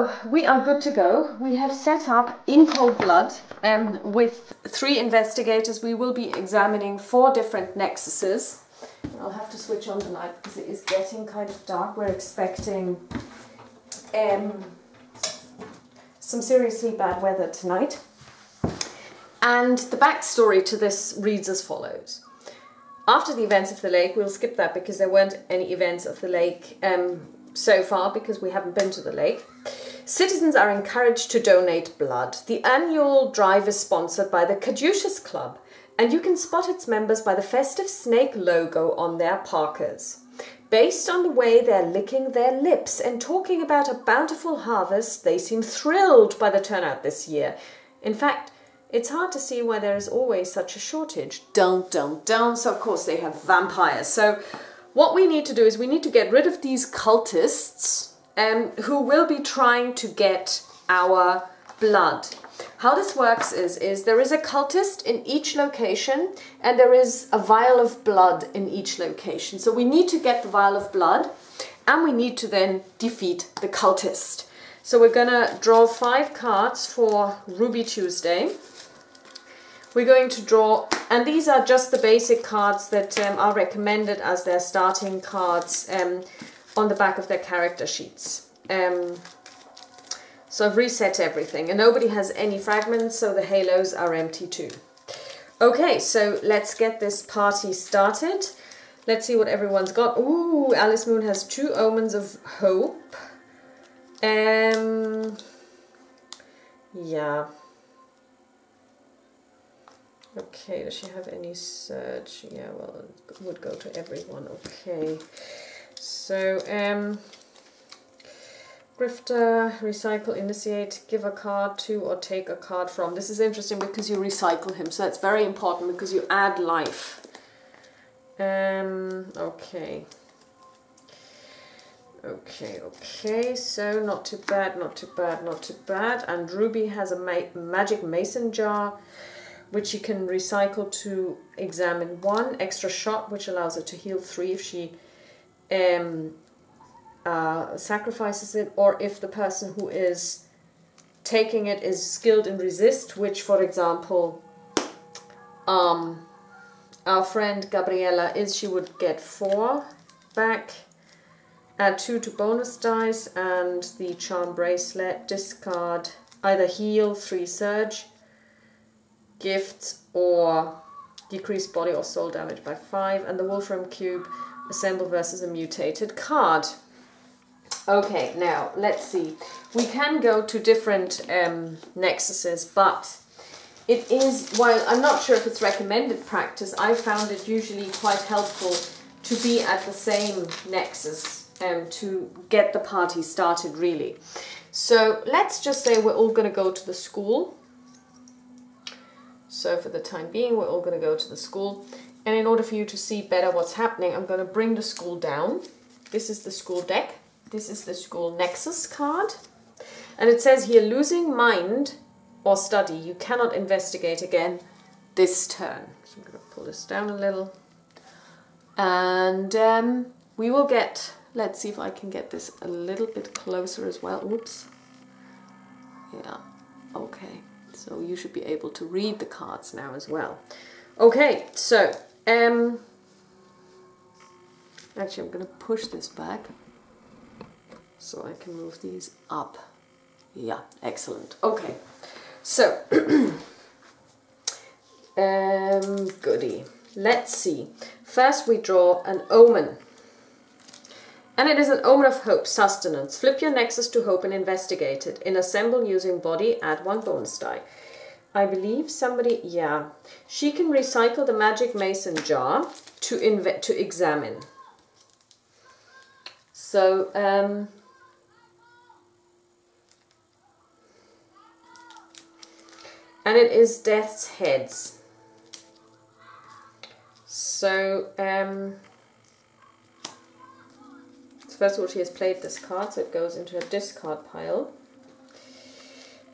So we are good to go. We have set up in cold blood with 3 investigators. We will be examining 4 different nexuses. I'll have to switch on the light because it is getting kind of dark. We're expecting some seriously bad weather tonight. And the backstory to this reads as follows. After the events of the lake, we'll skip that because there weren't any events of the lake so far because we haven't been to the lake. Citizens are encouraged to donate blood. The annual drive is sponsored by the Caduceus Club, and you can spot its members by the festive snake logo on their parkas. Based on the way they're licking their lips and talking about a bountiful harvest, they seem thrilled by the turnout this year. In fact, it's hard to see why there is always such a shortage. So of course they have vampires. So what we need to do is we need to get rid of these cultists who will be trying to get our blood. How this works is there is a cultist in each location and there is a vial of blood in each location. So we need to get the vial of blood and we need to then defeat the cultist. So we're gonna draw 5 cards for Ruby Tuesday. We're going to draw, and these are just the basic cards that are recommended as their starting cards on the back of their character sheets. So I've reset everything, and nobody has any fragments, so the halos are empty too. Okay, so let's get this party started. Let's see what everyone's got. Ooh, Alice Moon has 2 omens of hope. Yeah. Okay, does she have any surge? Yeah, well, it would go to everyone. Okay. So, Grifter, recycle, initiate, give a card to or take a card from. This is interesting because you recycle him, so that's very important because you add life. Okay. Okay, so not too bad. And Ruby has a magic mason jar, which you can recycle to examine 1 extra shot, which allows her to heal 3 if she sacrifices it, or if the person who is taking it is skilled in resist, which, for example, our friend Gabriella is, she would get 4 back, add 2 to bonus dice, and the charm bracelet, discard, either heal, 3 surge, gifts, or decrease body or soul damage by 5, and the Wolfram Cube, assemble versus a mutated card. Okay, now let's see. We can go to different nexuses, but it is, while I'm not sure if it's recommended practice, I found it usually quite helpful to be at the same nexus to get the party started, really. So let's just say we're all going to go to the school. So for the time being, we're all going to go to the school. And in order for you to see better what's happening, I'm going to bring the school down. This is the school deck. This is the school nexus card. And it says here, losing mind or study, you cannot investigate again this turn. So I'm going to pull this down a little. And we will get, let's see if I can get this a little bit closer as well. Oops. Yeah, okay. So you should be able to read the cards now as well. Okay, so actually I'm going to push this back so I can move these up. Yeah, excellent. Okay, so goody. Let's see. First we draw an omen. And it is an omen of hope, sustenance. Flip your nexus to hope and investigate it. In assemble using body, add 1 bonus die. I believe somebody, yeah. She can recycle the magic mason jar to examine. So, and it is death's heads. So, first of all, she has played this card, so it goes into a discard pile.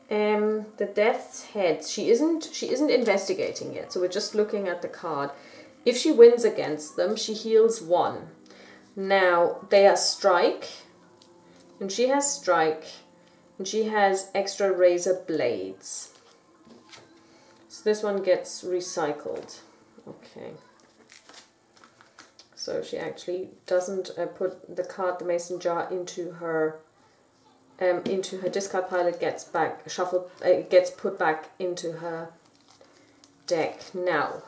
The death's heads. She isn't investigating yet, so we're just looking at the card. If she wins against them, she heals 1. Now they are strike, and she has strike, And she has extra razor blades. So this one gets recycled. Okay. So she actually doesn't put the card, the mason jar, into her discard pile. It gets back shuffled. It gets put back into her deck now.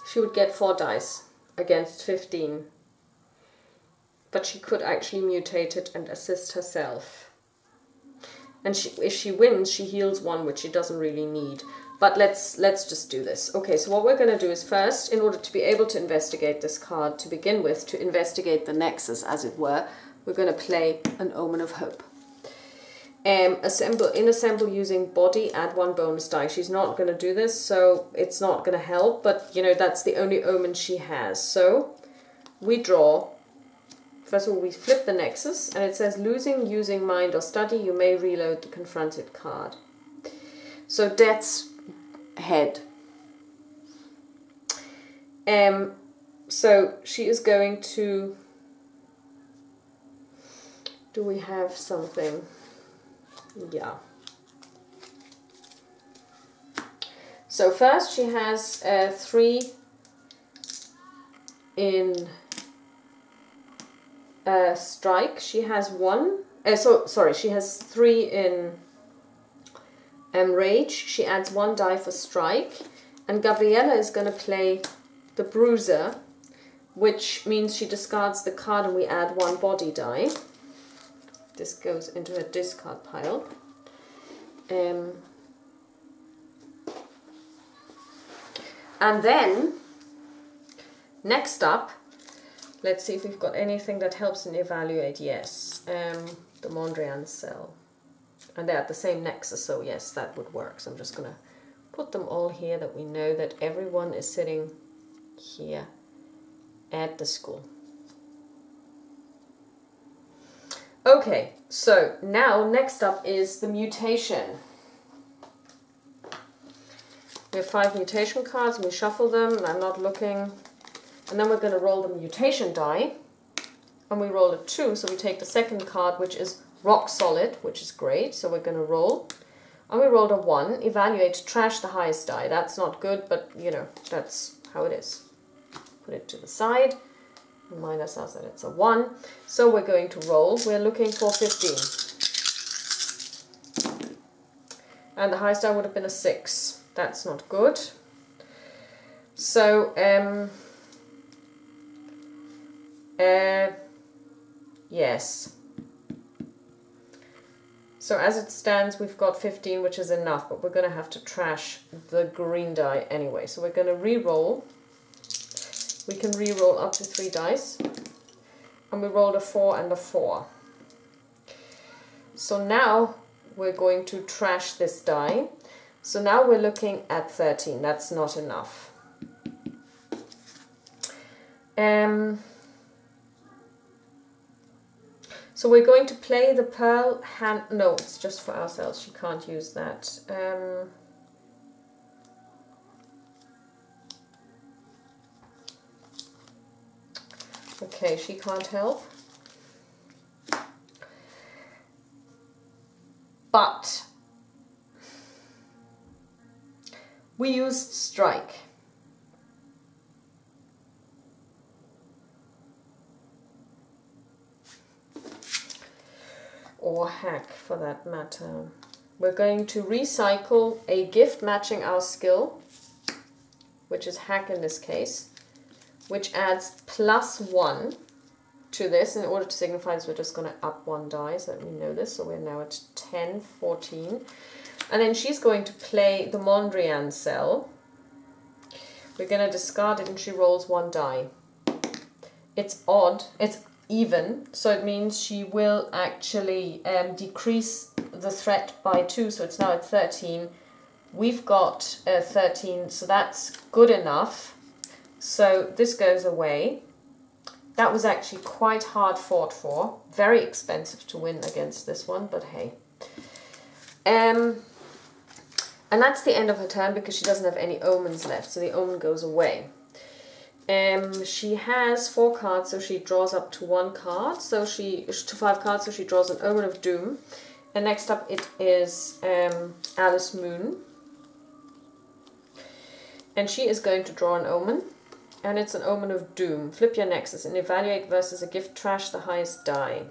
She would get 4 dice against 15. But she could actually mutate it and assist herself. And if she wins, she heals 1, which she doesn't really need. But let's just do this. Okay, so what we're going to do is first, in order to be able to investigate this card to begin with, to investigate the nexus, as it were, we're going to play an Omen of Hope. Assemble using body, add 1 bonus die. She's not going to do this, so it's not going to help, but you know, that's the only omen she has. So we draw. First of all, we flip the nexus, and it says losing using mind or study, you may reload the confronted card. So Death's head. So she is going to. Do we have something? Yeah. So first she has 3 in strike. She has 1. She has 3 in rage. She adds 1 die for strike, and Gabriella is going to play the bruiser, which means she discards the card and we add 1 body die. This goes into a discard pile. And then, next up, let's see if we've got anything that helps in evaluate. Yes, the Mondrian cell. And they're at the same nexus, so yes, that would work. So I'm just going to put them all here that we know that everyone is sitting here at the school. Okay, so now next up is the mutation. We have 5 mutation cards, and we shuffle them, and I'm not looking. And then we're going to roll the mutation die, and we roll a 2, so we take the second card, which is rock solid, which is great, so we're going to roll. And we rolled a 1, evaluate, trash the highest die. That's not good, but you know, that's how it is. Put it to the side. Remind ourselves that it's a 1. So we're going to roll. We're looking for 15. And the highest die would have been a 6. That's not good. So, yes. So as it stands, we've got 15, which is enough, but we're going to have to trash the green die anyway. So we're going to re-roll. We can re-roll up to 3 dice, and we rolled a 4 and a 4. So now we're going to trash this die. So now we're looking at 13. That's not enough. So we're going to play the pearl hand. No, it's just for ourselves. She can't use that. Okay, she can't help. But we used strike. Or hack, for that matter. We're going to recycle a gift matching our skill, which is hack in this case, which adds +1 to this. In order to signify this, we're just going to up 1 die so that we know this. So we're now at 10, 14. And then she's going to play the Mondrian cell. We're going to discard it, and she rolls 1 die. it's odd, it's even, so it means she will actually decrease the threat by 2, so it's now at 13. We've got 13, so that's good enough. So this goes away. That was actually quite hard fought for. Very expensive to win against this one, but hey. And that's the end of her turn because she doesn't have any omens left, so the omen goes away. She has 4 cards, so she draws up to 1 card, so to 5 cards, so she draws an Omen of Doom. And next up it is Alice Moon. And she is going to draw an Omen, and it's an Omen of Doom. Flip your Nexus and evaluate versus a gift, trash the highest die.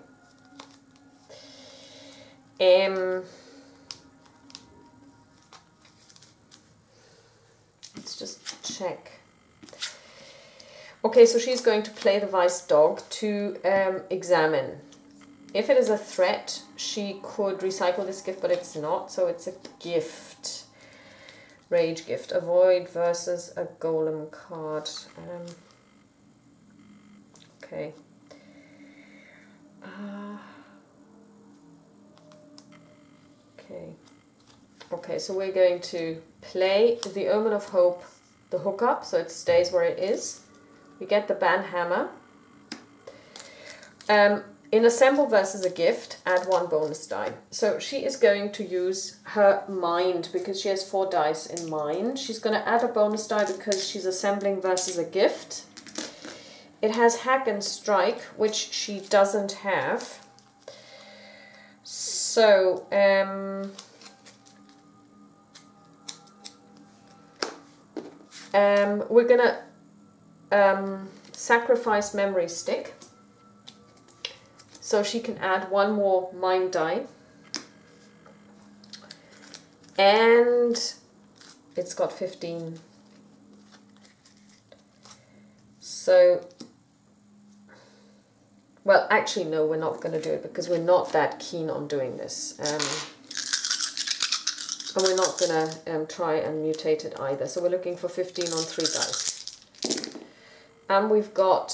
Let's just check. Okay, so she's going to play the Vice Dog to examine. If it is a threat, she could recycle this gift, but it's not, so it's a gift. Rage gift. Avoid versus a golem card. Okay. Okay, so we're going to play the Omen of Hope, the hookup, so it stays where it is. We get the Banhammer. In Assemble versus a gift, add 1 bonus die. So she is going to use her mind because she has 4 dice in mind. She's going to add a bonus die because she's assembling versus a gift. It has Hack and Strike, which she doesn't have. So, we're going to sacrifice Memory Stick. So she can add 1 more mind die. And it's got 15. So, well, actually, no, we're not going to do it because we're not that keen on doing this. And we're not going to try and mutate it either. So we're looking for 15 on 3 dice. And we've got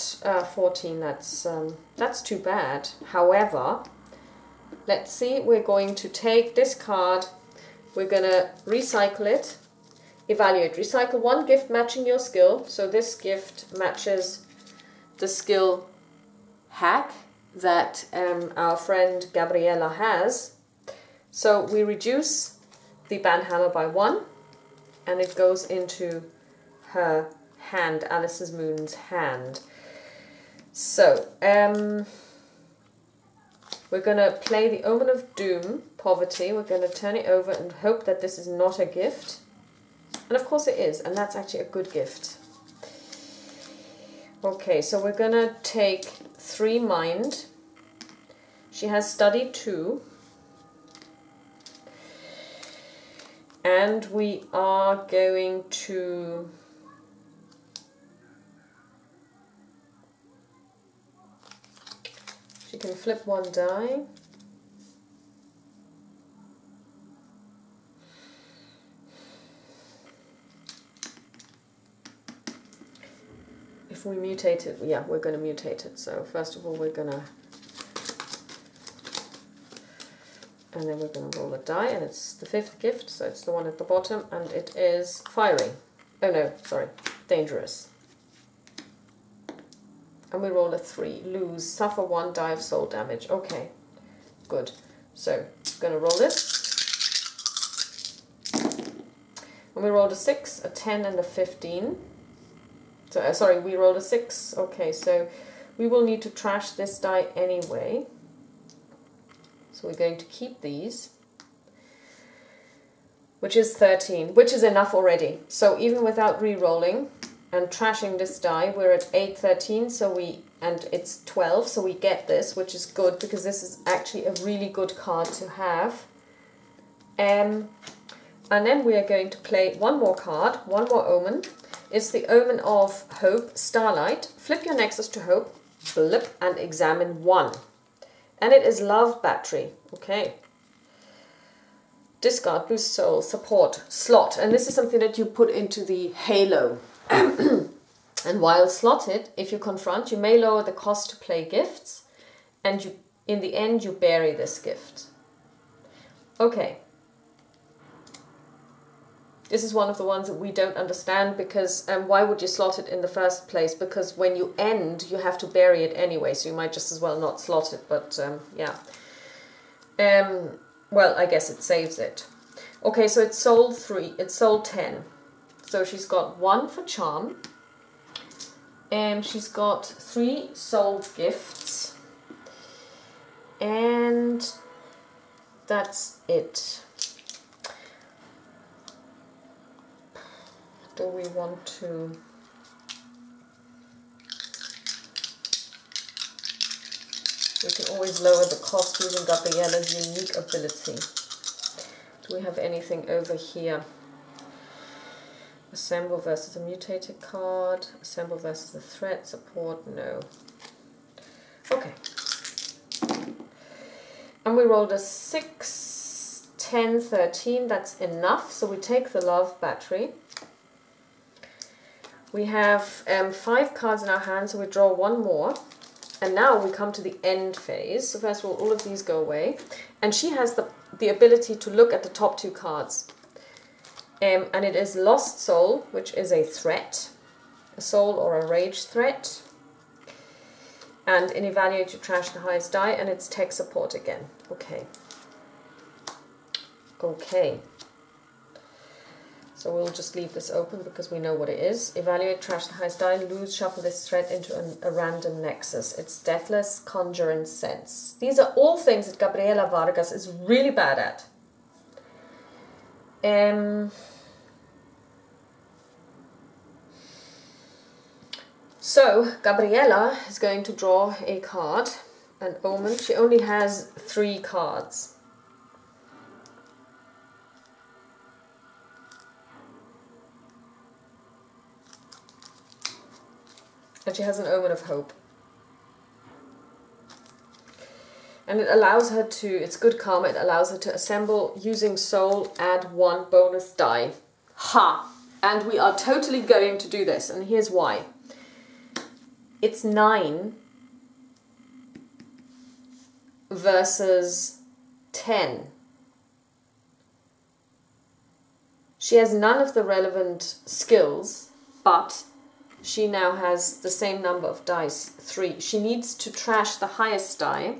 14, that's too bad. However, let's see, we're going to take this card, we're going to recycle it, evaluate. Recycle 1 gift matching your skill. So this gift matches the skill Hack that our friend Gabriella has. So we reduce the Banhammer by 1, and it goes into her hand, Alice's Moon's hand. So, we're going to play the Omen of Doom, Poverty. We're going to turn it over and hope that this is not a gift. And of course it is, and that's actually a good gift. Okay, so we're going to take 3 mind. She has Study 2. And we are going to... She can flip 1 die. If we mutate it, yeah, we're going to mutate it. So first of all, we're going to... And then we're going to roll a die, and it's the 5th gift, so it's the one at the bottom, and it is Fiery. Oh no, sorry, Dangerous. And we roll a 3, lose, suffer 1 die of soul damage. Okay, good. So, going to roll this. And we rolled a 6, a 10, and a 15. So, sorry, we rolled a 6. Okay, so we will need to trash this die anyway. So we're going to keep these, which is 13, which is enough already. So even without re-rolling and trashing this die, we're at 8, 13, and it's 12, so we get this, which is good because this is actually a really good card to have. And then we are going to play 1 more card, 1 more Omen. It's the Omen of Hope, Starlight. Flip your Nexus to Hope, blip, and examine 1. And it is Love Battery. Okay. Discard, Boost Soul, Support, Slot. And this is something that you put into the Halo. And while slotted, if you confront, you may lower the cost to play gifts, and you, in the end, you bury this gift. Okay. This is one of the ones that we don't understand, because why would you slot it in the first place? Because when you end, you have to bury it anyway, so you might just as well not slot it, but yeah. Well, I guess it saves it. Okay, so it's sold 3, it's sold 10. So she's got 1 for charm. She's got 3 sold gifts. And that's it. Do we want to... We can always lower the cost using Gabriella's unique ability. Do we have anything over here? Assemble versus a mutated card. Assemble versus a threat. Support, no. Okay. And we rolled a 6, 10, 13. That's enough. So we take the love battery. We have 5 cards in our hand, so we draw 1 more. And now we come to the end phase. So first of all of these go away. And she has the ability to look at the top 2 cards. And it is Lost Soul, which is a threat. A soul or a rage threat. And in Evaluate, you trash the highest die, and it's tech support again. Okay. Okay. So we'll just leave this open because we know what it is. Evaluate, trash the highest die, lose, shuffle this threat into a random nexus. It's Deathless, Conjure, and Sense. These are all things that Gabriela Vargas is really bad at. So Gabriela is going to draw a card, an omen. She only has 3 cards. And she has an Omen of Hope. And it allows her to, it's good karma, it allows her to assemble using soul, add 1 bonus die. Ha! And we are totally going to do this, and here's why. It's 9 versus 10. She has none of the relevant skills, but she now has the same number of dice, 3. She needs to trash the highest die.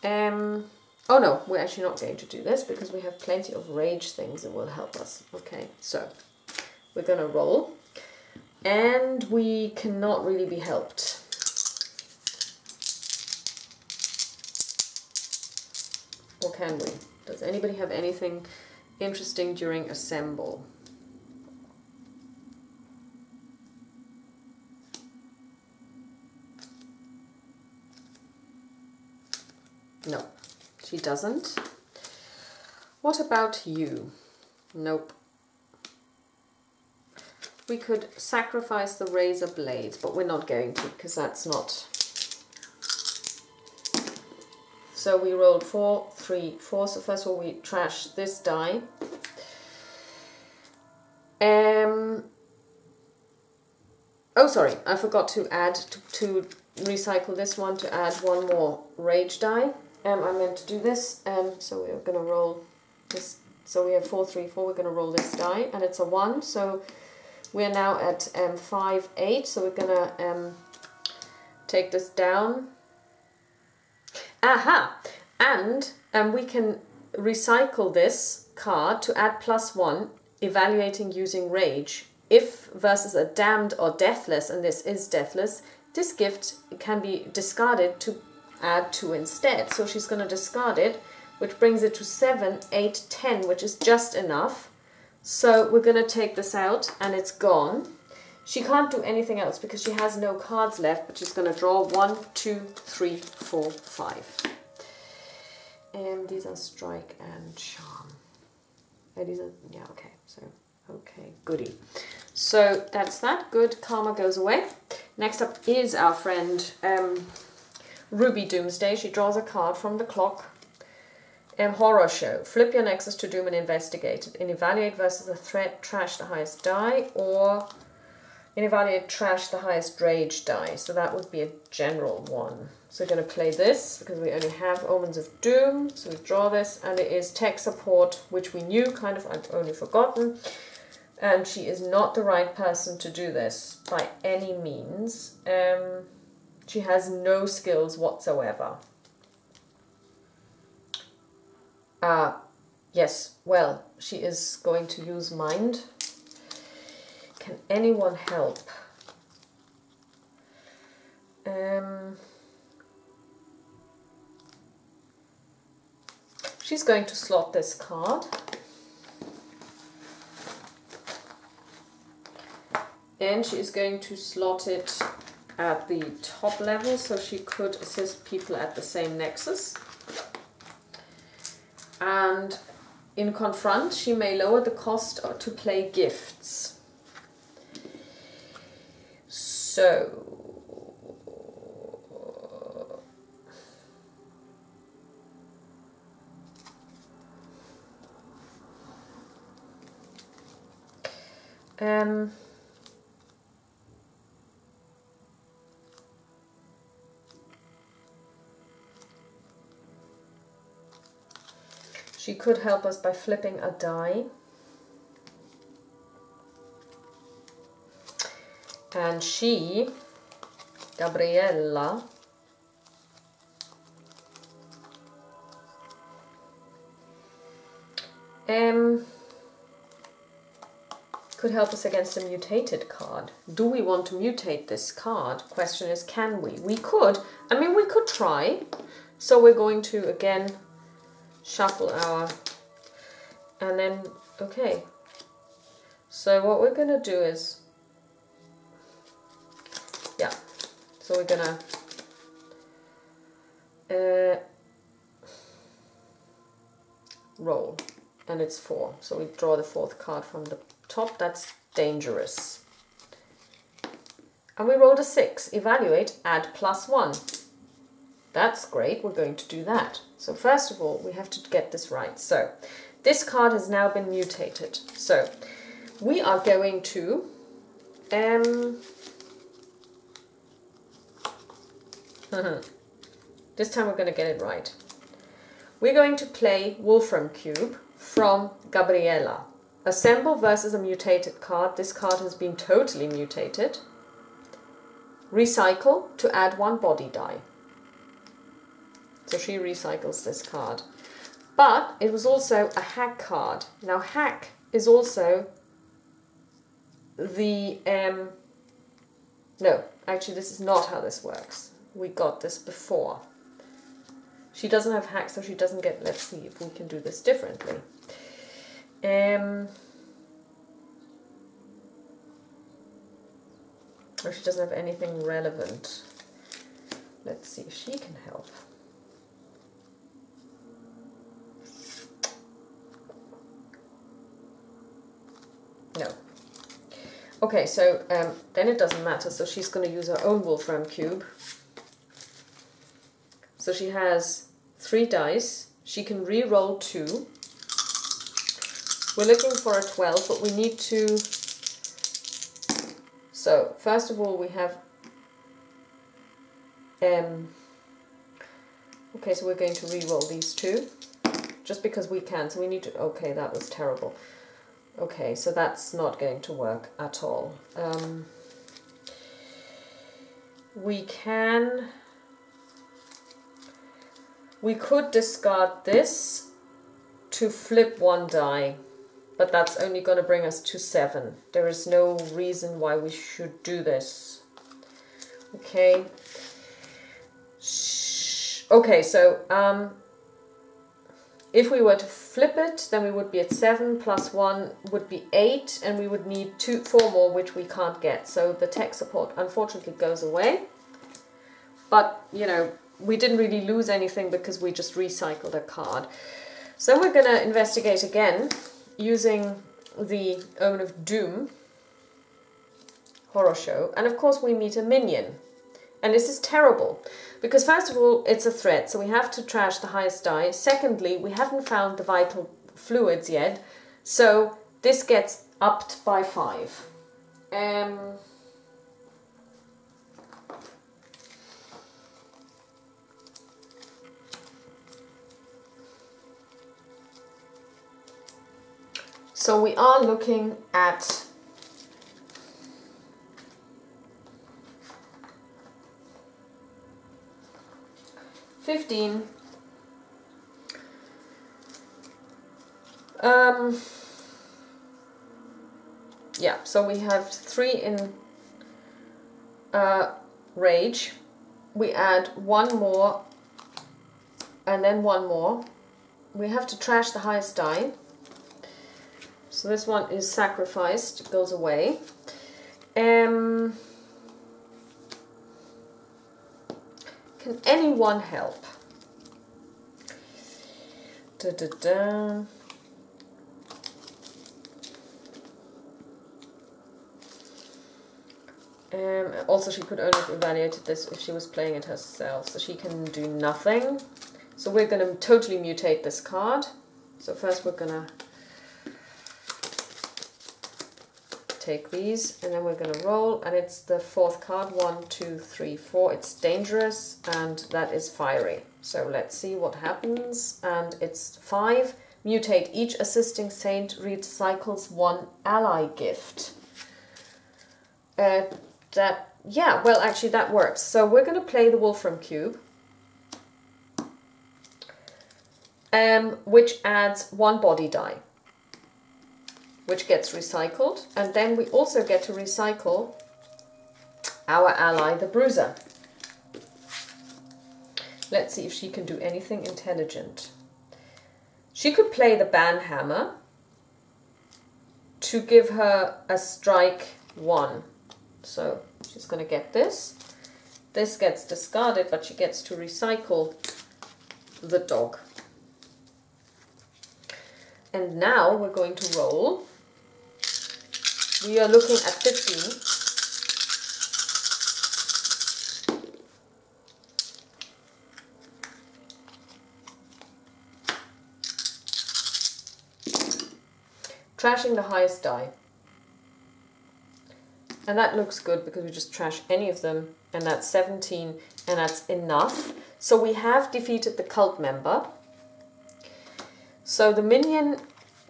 Oh no, we're actually not going to do this because we have plenty of rage things that will help us. Okay, so we're going to roll. And we cannot really be helped. Or can we? Does anybody have anything interesting during assemble? No, she doesn't. What about you? Nope. We could sacrifice the razor blades, but we're not going to because that's not. So we rolled 4, 3, 4. So first of all, we trash this die. Oh, sorry, I forgot to add to recycle this one to add 1 more rage die. I meant to do this, so we're going to roll this. So we have 4, 3, 4. We're going to roll this die, and it's a 1. So we're now at 5, 8. So we're going to take this down. Aha! And we can recycle this card to add +1, evaluating using rage. If versus a damned or deathless, and this is deathless, this gift can be discarded to add 2 instead. So she's going to discard it, which brings it to 7, 8, 10, which is just enough. So we're going to take this out, and it's gone. She can't do anything else because she has no cards left, but she's going to draw 1, 2, 3, 4, 5. And these are strike and charm. And these are, yeah, okay. So, okay, goody. So that's that. Good. Karma goes away. Next up is our friend Ruby Doomsday. She draws a card from the clock. Horror Show. Flip your nexus to Doom and investigate it. In Evaluate versus a threat, trash the highest die, or In Evaluate, trash the highest rage die. So that would be a general one. So we're going to play this because we only have Omens of Doom. So we draw this, and it is tech support, which we knew kind of, I've only forgotten. And she is not the right person to do this by any means. She has no skills whatsoever. Yes, well, she is going to use mind. Can anyone help? She's going to slot this card. And she is going to slot it at the top level, so she could assist people at the same nexus. And in Confront, she may lower the cost to play gifts. So, she could help us by flipping a die. And she, Gabriella, could help us against a mutated card. Do we want to mutate this card? Question is, can we? We could. I mean, we could try. So we're going to, again, shuffle our, and then, okay. So what we're going to do is, yeah, so we're going to roll, and it's 4. So we draw the 4th card from the top. That's dangerous. And we rolled a 6. Evaluate, add +1. That's great, we're going to do that. So first of all, we have to get this right. So this card has now been mutated. So we are going to this time we're going to get it right. We're going to play Wolfram Cube from Gabriella. Assemble versus a mutated card. This card has been totally mutated. Recycle to add 1 body die. So she recycles this card. But it was also a hack card. Now hack is also the... no, actually this is not how this works. We got this before. She doesn't have hack, so she doesn't get... Let's see if we can do this differently. Or she doesn't have anything relevant. Let's see if she can help. No. Okay, so then it doesn't matter. So she's going to use her own Wolfram Cube. So she has 3 dice. She can re-roll 2. We're looking for a 12, but we need to... So, first of all, we have... okay, so we're going to re-roll these 2. Just because we can. So we need to... Okay, that was terrible. Okay, so that's not going to work at all. We can... We could discard this to flip 1 die, but that's only going to bring us to 7. There is no reason why we should do this. Okay. Okay, so if we were to flip it, then we would be at 7 plus 1 would be 8, and we would need 4 more, which we can't get. So the tech support unfortunately goes away. But, you know, we didn't really lose anything because we just recycled a card. So we're going to investigate again using the Omen of Doom horror show. And of course we meet a minion. And this is terrible because first of all, it's a threat. So we have to trash the highest die. Secondly, we haven't found the vital fluids yet. So this gets upped by 5. So we are looking at $15. Yeah, so we have 3 in rage. We add 1 more and then 1 more. We have to trash the highest die. So this one is sacrificed, it goes away. Can anyone help? Da, da, da. Also, she could only have evaluated this if she was playing it herself, so she can do nothing. So we're going to totally mutate this card. So first we're going to take these, and then we're going to roll, and it's the 4th card. 1, 2, 3, 4. It's dangerous, and that is fiery. So let's see what happens. And it's 5. Mutate. Each assisting saint recycles 1 ally gift. Yeah, well, actually that works. So we're going to play the Wolfram Cube, which adds 1 body die, which gets recycled. And then we also get to recycle our ally, the Bruiser. Let's see if she can do anything intelligent. She could play the Banhammer to give her a strike 1. So she's going to get this. This gets discarded, but she gets to recycle the dog. And now we're going to roll. We are looking at 15. Trashing the highest die. And that looks good because we just trash any of them, and that's 17, and that's enough. So we have defeated the cult member. So the minion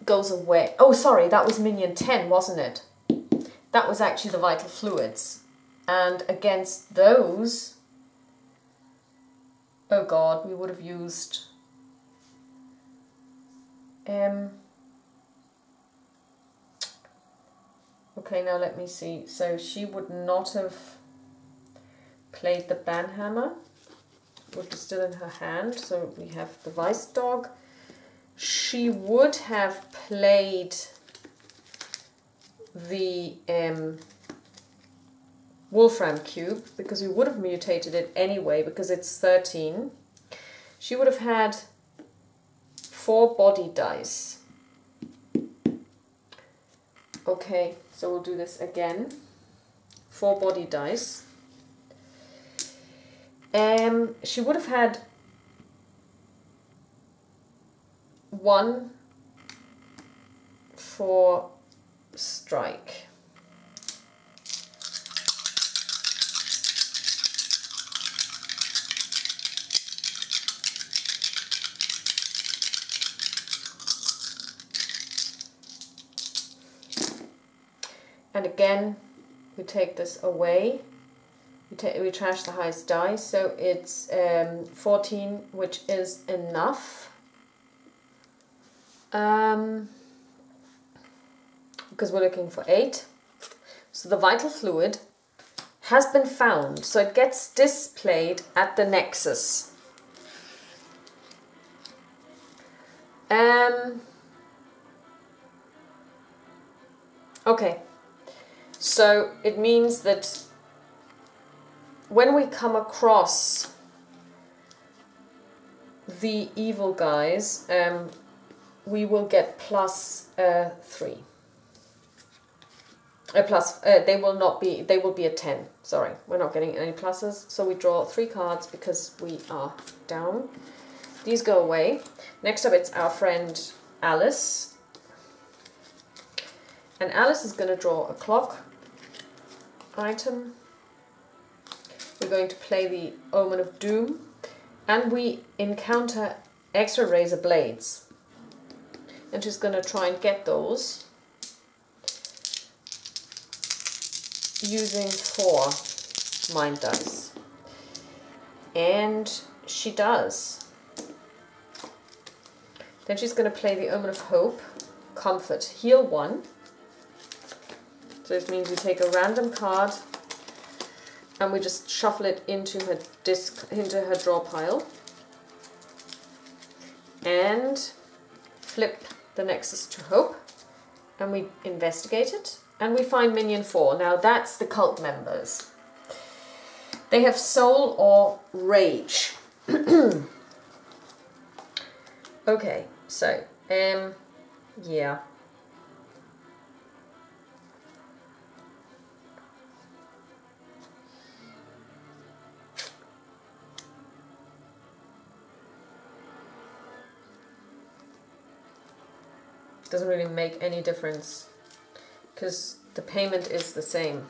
goes away. Oh, sorry, that was minion 10, wasn't it? That was actually the vital fluids. And against those, oh god, we would have used okay, now let me see. So she would not have played the Banhammer. It would be still in her hand. So we have the Vice Dog. She would have played the Wolfram Cube, because we would have mutated it anyway, because it's 13. She would have had 4 body dice. Okay, so we'll do this again. 4 body dice. She would have had 1 for strike. And again, we take this away. We trash the highest die, so it's 14, which is enough. Because we're looking for 8. So the vital fluid has been found, so it gets displayed at the nexus. Okay, so it means that when we come across the evil guys, we will get plus 3. They will not be. They will be a 10. Sorry, we're not getting any pluses. So we draw 3 cards because we are down. These go away. Next up, it's our friend Alice, and Alice is going to draw a clock item. We're going to play the Omen of Doom, and we encounter extra razor blades. and she's going to try and get those using 4 mind dice. And she does. Then she's going to play the Omen of Hope, Comfort, heal 1. So it means we take a random card and we just shuffle it into her draw pile. And flip the Nexus to Hope. And we investigate it. And we find minion 4. Now that's the cult members. They have soul or rage. Okay, so, yeah. Doesn't really make any difference because the payment is the same.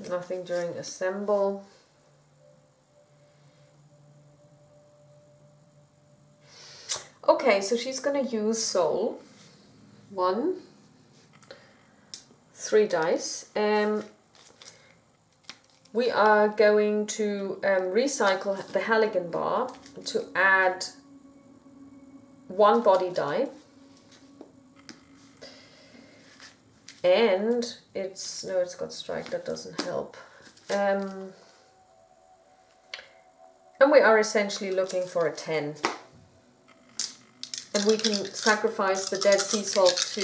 Nothing during assemble. Okay, so she's going to use soul. 1, 3 dice. We are going to recycle the Halligan bar to add 1 body die. And it's got strike, that doesn't help. And we are essentially looking for a 10. And we can sacrifice the dead sea salt to,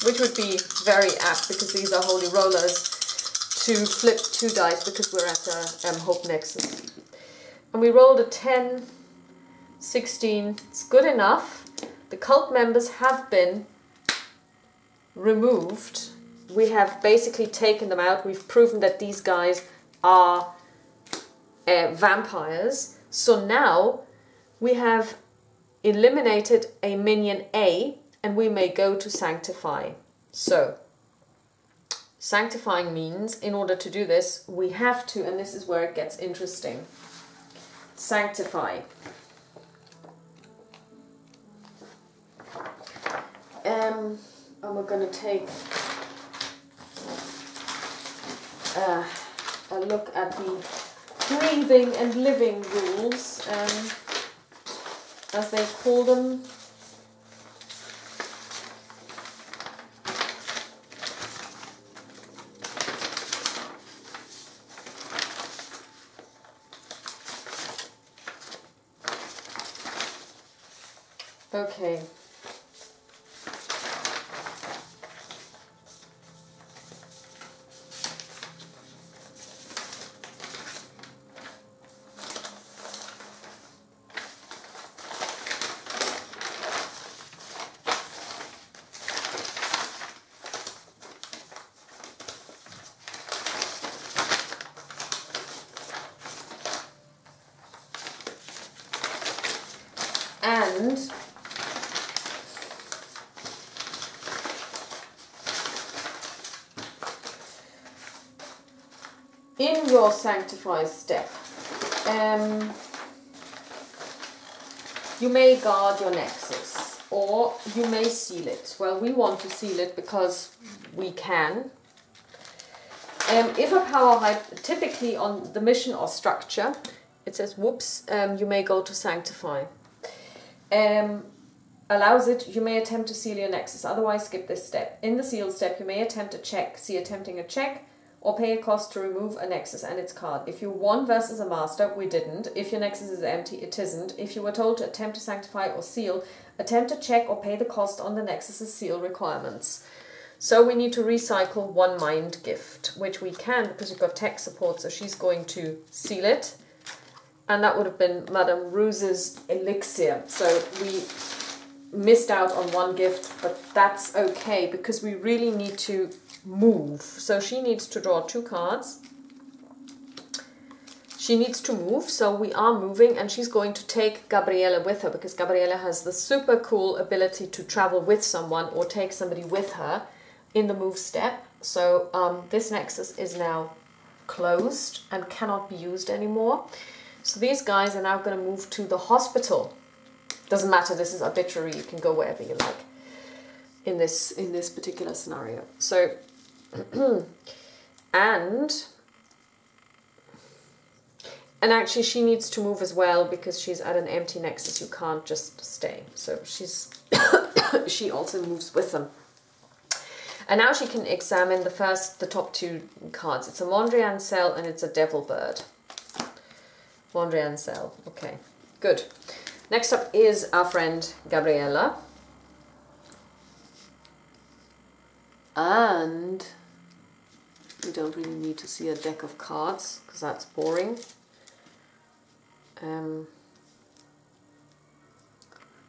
which would be very apt because these are holy rollers, to flip 2 dice because we're at a Hope Nexus. And we rolled a 10, 16, it's good enough. The cult members have been removed. We have basically taken them out. We've proven that these guys are vampires. So now we have eliminated a minion A and we may go to sanctify. So sanctifying means in order to do this we have to, and this is where it gets interesting, sanctify. And we're going to take a look at the breathing and living rules, as they call them. Okay. And in your sanctify step, you may guard your nexus or you may seal it. Well, we want to seal it because we can. If a power hype, typically on the mission or structure, it says whoops, you may go to sanctify. Allows it, you may attempt to seal your nexus, otherwise skip this step. In the seal step, you may attempt a check, see attempting a check, or pay a cost to remove a nexus and its card. If you won versus a master, we didn't. If your nexus is empty, it isn't. If you were told to attempt to sanctify or seal, attempt a check or pay the cost on the nexus's seal requirements. So we need to recycle 1 mind gift, which we can because we've got tech support, so she's going to seal it. And that would have been Madame Ruse's elixir. So we missed out on 1 gift, but that's okay because we really need to move. So she needs to draw 2 cards. She needs to move, so we are moving, and she's going to take Gabriele with her because Gabriele has the super cool ability to travel with someone or take somebody with her in the move step. So this nexus is now closed and cannot be used anymore. So these guys are now going to move to the hospital. Doesn't matter, this is arbitrary, you can go wherever you like in this particular scenario. So and actually she needs to move as well because she's at an empty nexus. You can't just stay. So she's she also moves with them. And now she can examine the top two cards. It's a Mondrian Cell and it's a Devil Bird. Mondrian Cell. Okay, good. Next up is our friend Gabriella. And we don't really need to see a deck of cards because that's boring.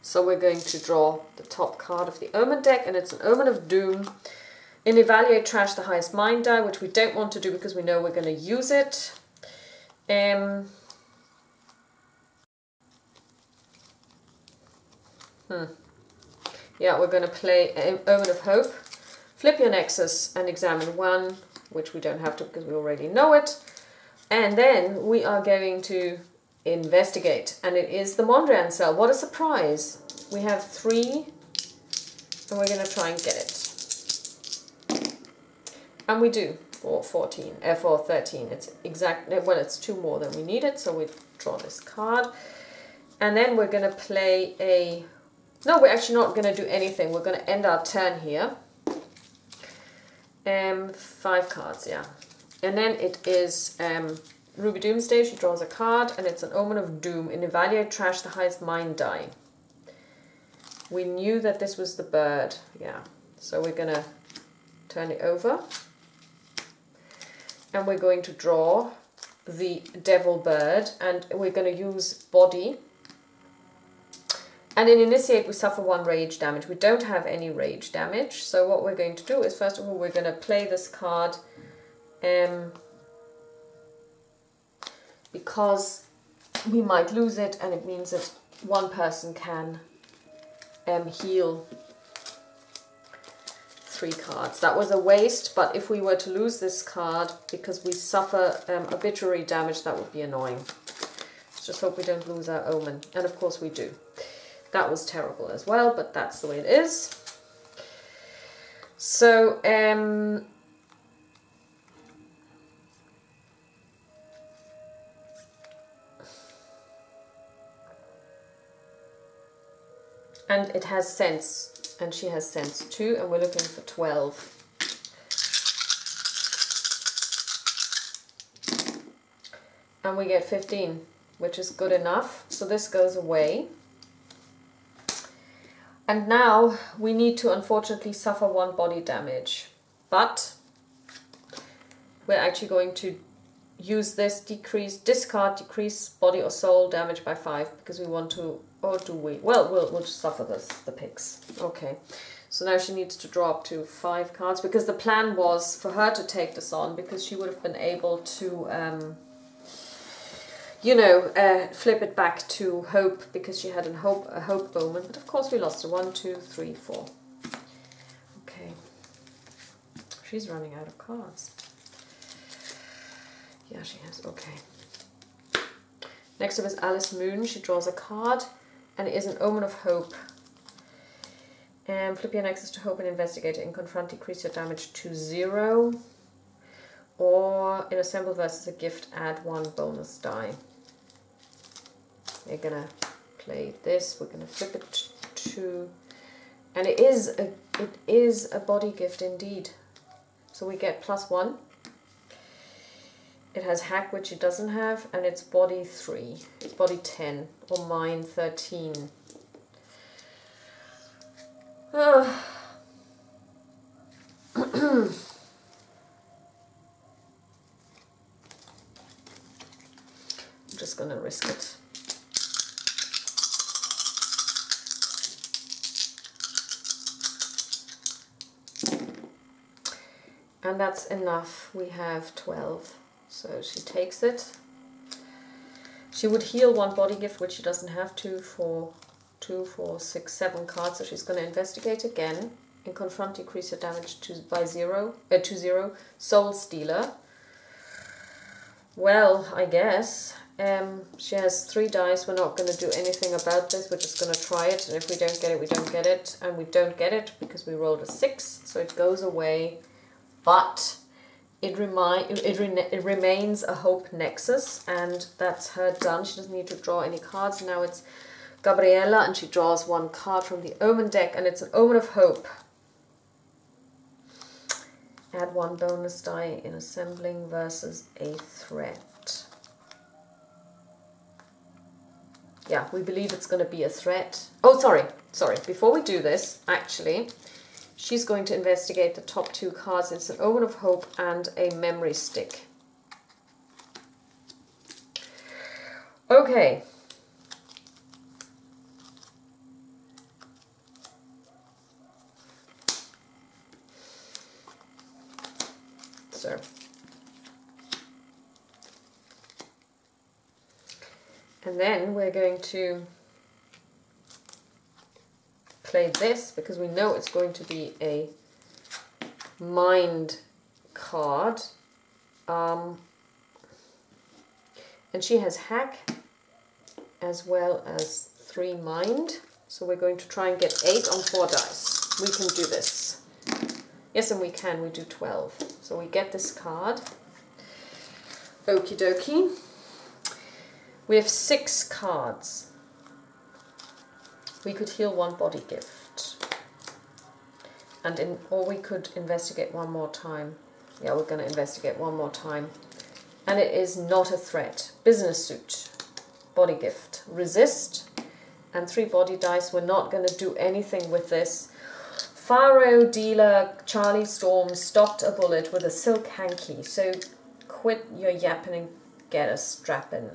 So we're going to draw the top card of the Omen deck, and it's an Omen of Doom. In Evaluate, trash the highest mind die, which we don't want to do because we know we're going to use it. Yeah, we're going to play Omen of Hope. Flip your Nexus and examine one, which we don't have to because we already know it. And then we are going to investigate, and it is the Mondrian Cell. What a surprise. We have 3 and we're going to try and get it. And we do for 14, for 13. It's exactly, well, it's 2 more than we needed, so we draw this card. And then we're going to play a, no, we're actually not going to do anything. We're going to end our turn here. 5 cards, yeah. And then it is Ruby Doomsday. She draws a card, and it's an Omen of Doom. In Evaluate, trash the highest mind die. We knew that this was the bird, yeah. So we're going to turn it over. And we're going to draw the Devil Bird, and we're going to use Body. And in Initiate, we suffer 1 rage damage. We don't have any rage damage. So what we're going to do is, first of all, we're going to play this card because we might lose it, and it means that 1 person can heal 3 cards. That was a waste, but if we were to lose this card because we suffer arbitrary damage, that would be annoying. Just hope we don't lose our Omen. And of course we do. That was terrible as well, but that's the way it is. So, and it has sense, and she has sense too, and we're looking for 12. And we get 15, which is good enough. So this goes away. And now we need to unfortunately suffer 1 body damage. But we're actually going to use this discard decrease body or soul damage by 5 because we want to, or do we? Well, we'll just suffer the picks. Okay. So now she needs to draw up to 5 cards because the plan was for her to take this on because she would have been able to you know, flip it back to hope because she had a hope moment. But of course we lost her. 1, 2, 3, 4. Okay. She's running out of cards. Yeah, she has. Okay. Next up is Alice Moon. She draws a card, and it is an Omen of Hope. And flip your Nexus to Hope and investigate it. And confront, decrease your damage to 0. Or in Assemble versus a gift, add 1 bonus die. We're gonna play this. We're gonna flip it to, and it is a body gift indeed. So we get +1. It has hack, which it doesn't have, and it's body 3. It's body 10 or mind 13. I'm just gonna risk it. And that's enough. We have 12. So she takes it. She would heal 1 body gift, which she doesn't have to, for 2, 4, 6, 7 cards. So she's going to investigate again and confront, decrease her damage to 0. Soul Stealer. Well, I guess. She has 3 dice. We're not going to do anything about this. We're just going to try it. And if we don't get it, we don't get it. And we don't get it because we rolled a 6. So it goes away. But it remains a hope nexus. And that's her done. She doesn't need to draw any cards. Now it's Gabriella. And she draws 1 card from the Omen deck. And it's an Omen of Hope. Add 1 bonus die in assembling versus a threat. Yeah, we believe it's going to be a threat. Oh, sorry. Before we do this, actually, she's going to investigate the top 2 cards. It's an Omen of Hope and a Memory Stick. Okay. So. And then we're going to play this because we know it's going to be a mind card. And she has hack as well as 3 mind. So we're going to try and get 8 on 4 dice. We can do this. Yes, and we can. We do 12. So we get this card. Okie dokie. We have 6 cards. We could heal 1 body gift. Or we could investigate 1 more time. Yeah, we're going to investigate 1 more time. And it is not a threat. Business suit. Body gift. Resist. And 3 body dice. We're not going to do anything with this. Pharaoh dealer Charlie Storm stopped a bullet with a silk hanky. So quit your yapping and get a strap in.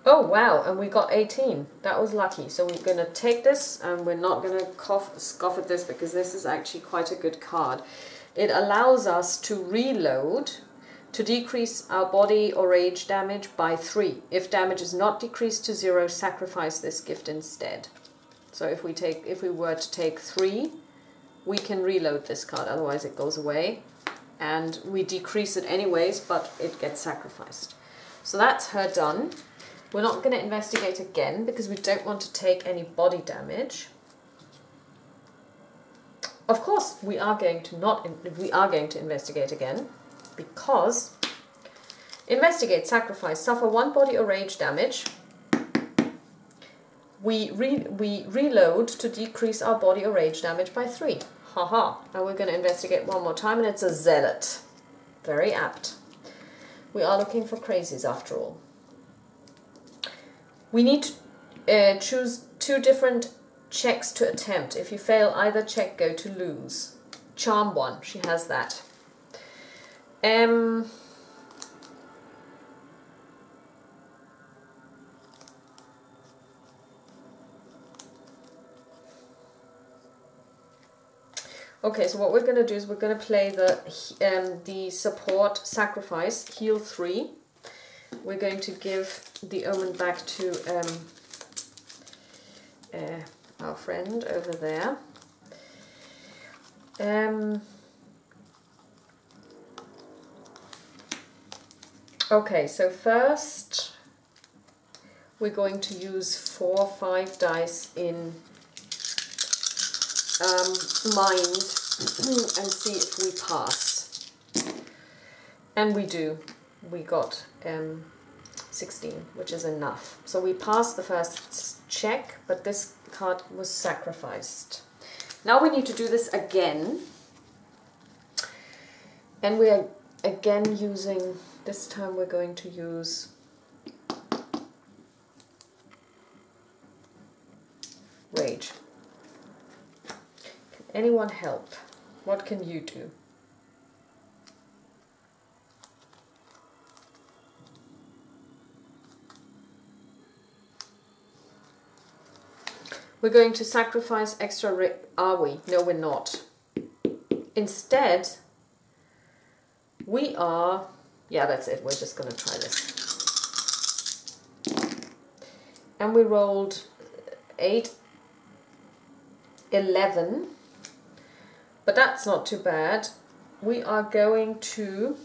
Oh wow, and we got 18. That was lucky. So we're going to take this and we're not going to scoff at this because this is actually quite a good card. It allows us to reload to decrease our body or rage damage by 3. If damage is not decreased to 0, sacrifice this gift instead. So if we were to take 3, we can reload this card, otherwise it goes away. And we decrease it anyways, but it gets sacrificed. So that's her done. We're not going to investigate again because we don't want to take any body damage. Of course, we are going to investigate again because investigate, sacrifice, suffer 1 body or rage damage. We reload to decrease our body or rage damage by 3. Haha. And we're going to investigate 1 more time, and it's a zealot. Very apt. We are looking for crazies after all. We need to choose 2 different checks to attempt. If you fail either check, go to lose. Charm 1, she has that. Okay, so what we're going to do is we're going to play the support sacrifice, heal 3. We're going to give the omen back to our friend over there. Okay, so first we're going to use 4 or 5 dice in mind and see if we pass. And we do. We got 16, which is enough. So we passed the first check, but this card was sacrificed. Now we need to do this again. And we are again using, this time we're going to use rage. Can anyone help? What can you do? We're going to sacrifice extra. Are we? No, we're not. instead, we are, yeah, that's it. We're just going to try this. And we rolled 8, 11, but that's not too bad. We are going to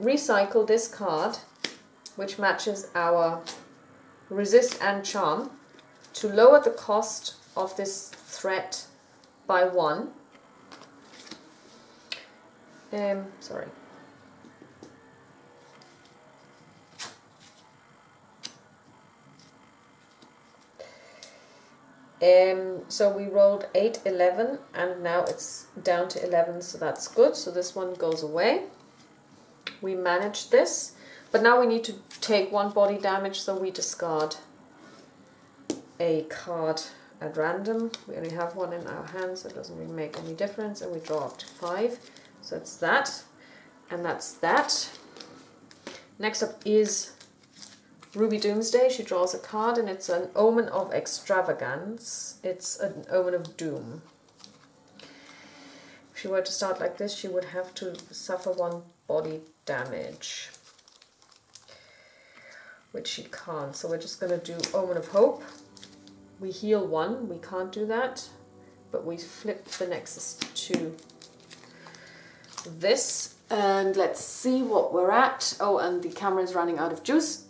recycle this card, which matches our resist and charm, to lower the cost of this threat by 1. Sorry. So we rolled 8, 11, and now it's down to 11, so that's good. So this one goes away. We managed this, but now we need to take 1 body damage, so we discard a card at random. We only have 1 in our hands, so it doesn't really make any difference, and we draw up to 5. So it's that, and that's that. Next up is Ruby Doomsday. She draws a card, and it's an omen of extravagance. It's an omen of doom. If she were to start like this, she would have to suffer 1 body damage, which she can't. So we're just going to do Omen of Hope. We heal 1. We can't do that, but we flip the Nexus to this. And let's see what we're at. Oh, and the camera is running out of juice.